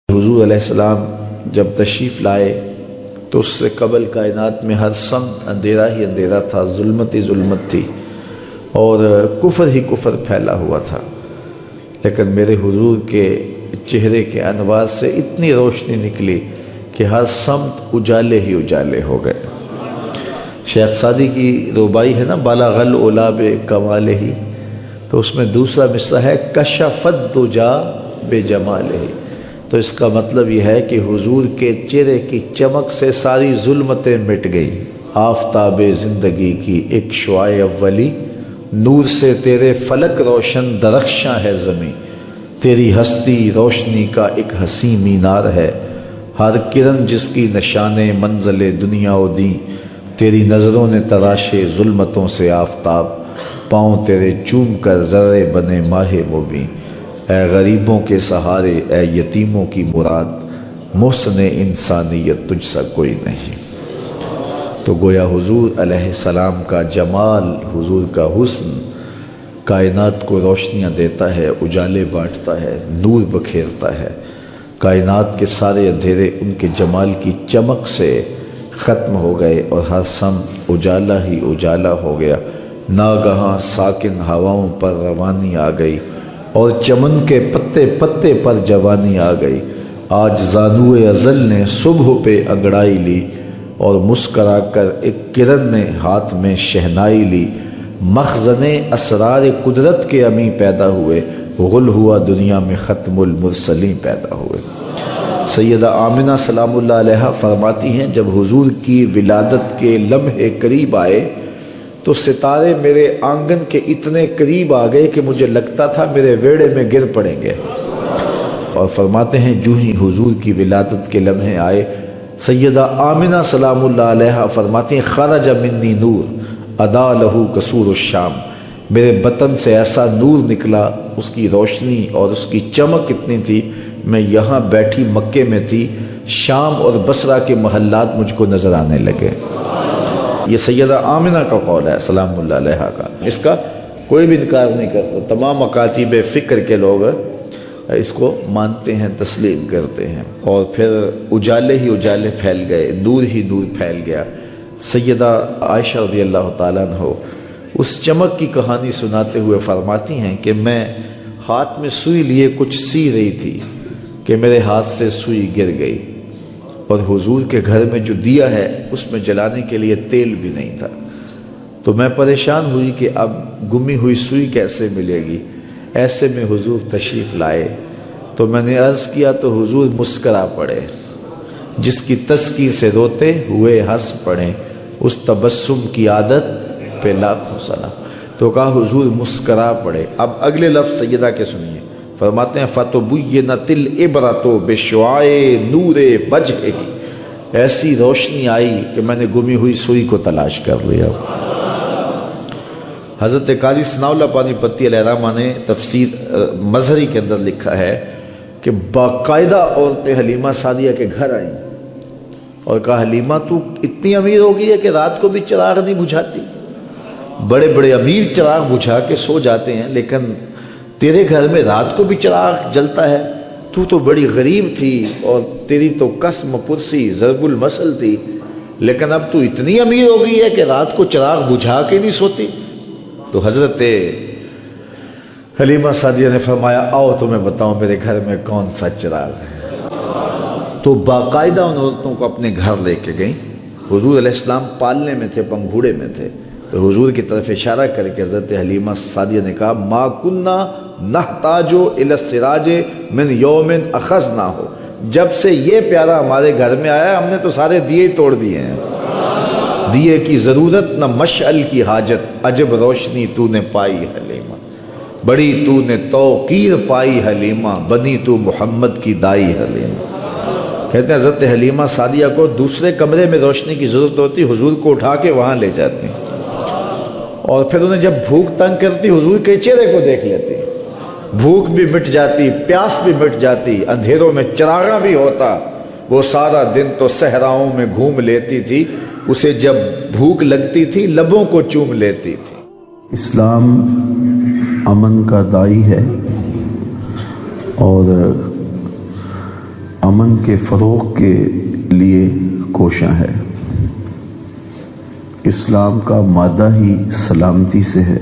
حضور علیہ السلام جب تشریف لائے تو اس سے قبل کائنات میں ہر سمت اندھیرا ہی اندھیرا تھا، ظلمت ہی ظلمت تھی اور کفر ہی کفر پھیلا ہوا تھا، لیکن میرے حضور کے چہرے کے انوار سے اتنی روشنی نکلی کہ ہر سمت اجالے ہی اجالے ہو گئے۔ شیخ سعدی کی ربائی ہے نا، بالغ العلا بکمالہ ہی، تو اس میں دوسرا مصرع ہے کشفت دجا بجمالہ، تو اس کا مطلب یہ ہے کہ حضور کے چہرے کی چمک سے ساری ظلمتیں مٹ گئی۔ آفتاب زندگی کی ایک شعاع اولی، نور سے تیرے فلک روشن درخشاں ہے زمیں، تیری ہستی روشنی کا ایک حسین مینار ہے، ہر کرن جس کی نشان منزل دنیا و دیں، تیری نظروں نے تراشے ظلمتوں سے آفتاب، پاؤں تیرے چوم کر ذرے بنے ماہ مبیں، اے غریبوں کے سہارے اے یتیموں کی مراد، محسن انسانیت تجھ سا کوئی نہیں۔ تو گویا حضور علیہ السلام کا جمال، حضور کا حسن کائنات کو روشنیاں دیتا ہے، اجالے بانٹتا ہے، نور بکھیرتا ہے۔ کائنات کے سارے اندھیرے ان کے جمال کی چمک سے ختم ہو گئے اور ہر سمت اجالا ہی اجالا ہو گیا۔ ناگہاں ساکن ہواؤں پر روانی آ گئی اور چمن کے پتے پتے پر جوانی آ گئی۔ آج زانوئے ازل نے صبح پہ انگڑائی لی اور مسکرا کر ایک کرن نے ہاتھ میں شہنائی لی۔ مخزن اسرار قدرت کے امی پیدا ہوئے، غل ہوا دنیا میں ختم المرسلین پیدا ہوئے۔ سیدہ آمنہ سلام اللہ علیہا فرماتی ہیں جب حضور کی ولادت کے لمحے قریب آئے تو ستارے میرے آنگن کے اتنے قریب آ گئے کہ مجھے لگتا تھا میرے ویڑے میں گر پڑیں گے۔ اور فرماتے ہیں جو ہی حضور کی ولادت کے لمحے آئے، سیدہ آمنہ سلام اللہ علیہا فرماتی ہیں خرج منی نور ادا لہو قصور الشام، میرے بطن سے ایسا نور نکلا، اس کی روشنی اور اس کی چمک اتنی تھی، میں یہاں بیٹھی مکے میں تھی، شام اور بصرہ کے محلات مجھ کو نظر آنے لگے۔ یہ سیدہ آمنہ کا قول ہے سلام اللہ علیہا کا، اس کا کوئی بھی انکار نہیں کرتا، تمام مکاتب فکر کے لوگ اس کو مانتے ہیں، تسلیم کرتے ہیں۔ اور پھر اجالے ہی اجالے پھیل گئے، نور ہی نور پھیل گیا۔ سیدہ عائشہ رضی اللہ تعالیٰ عنہ اس چمک کی کہانی سناتے ہوئے فرماتی ہیں کہ میں ہاتھ میں سوئی لیے کچھ سی رہی تھی کہ میرے ہاتھ سے سوئی گر گئی، اور حضور کے گھر میں جو دیا ہے اس میں جلانے کے لیے تیل بھی نہیں تھا، تو میں پریشان ہوئی کہ اب گمی ہوئی سوئی کیسے ملے گی۔ ایسے میں حضور تشریف لائے تو میں نے عرض کیا تو حضور مسکرا پڑے، جس کی تذکیر سے روتے ہوئے ہنس پڑے، اس تبسم کی عادت پہ لاکھوں سلام۔ تو کہا حضور مسکرا پڑے۔ اب اگلے لفظ سیدہ کے سنیے، فرماتے ہیں فَتُبُيِّنَتِ الْعِبْرَةُ بِشُعَاعِ نُورِ وَجْهِهِ، ایسی روشنی آئی کہ میں نے گمی ہوئی سوئی کو تلاش کر لیا۔ حضرت قاضی ثناء اللہ پانی پتی علیہ الرحمہ نے تفسیر مظہری کے اندر لکھا ہے کہ باقاعدہ عورتیں حلیمہ سعدیہ کے گھر آئیں اور کہا حلیمہ تو اتنی امیر ہو گئی ہے کہ رات کو بھی چراغ نہیں بجھاتی، بڑے بڑے امیر چراغ بجھا کے سو جاتے ہیں، لیکن تیرے گھر میں رات کو بھی چراغ جلتا ہے، تو بڑی غریب تھی اور تیری تو قسم پرسی ضرب المثل تھی، لیکن اب تو اتنی امیر ہو گئی ہے کہ رات کو چراغ بجھا کے نہیں سوتی۔ تو حضرت حلیمہ سعدیہ نے فرمایا آؤ تمہیں بتاؤں میرے گھر میں کون سا چراغ ہے۔ تو باقاعدہ ان عورتوں کو اپنے گھر لے کے گئیں۔ حضور علیہ السلام پالنے میں تھے، پنگھوڑے میں تھے، تو حضور کی طرف اشارہ کر کے حضرت حلیمہ سعدیہ نے کہا ما کننا نحتاج الی السراج من یوم اخذناہ، جب سے یہ پیارا ہمارے گھر میں آیا ہم نے تو سارے دیے توڑ دیے ہیں، دیے کی ضرورت نہ مشعل کی حاجت، عجب روشنی تو نے پائی حلیمہ، بڑی تو نے توقیر پائی حلیمہ، بنی تو محمد کی دائی حلیمہ۔ کہتے ہیں حضرت حلیمہ سعدیہ کو دوسرے کمرے میں روشنی کی ضرورت ہوتی، حضور کو اٹھا کے وہاں لے جاتی، اور پھر انہیں جب بھوک تنگ کرتی حضور کے چہرے کو دیکھ لیتی، بھوک بھی مٹ جاتی، پیاس بھی مٹ جاتی، اندھیروں میں چراغاں بھی ہوتا، وہ سارا دن تو صحراؤں میں گھوم لیتی تھی، اسے جب بھوک لگتی تھی لبوں کو چوم لیتی تھی۔ اسلام امن کا داعی ہے اور امن کے فروغ کے لیے کوشاں ہے۔ اسلام کا مادہ ہی سلامتی سے ہے،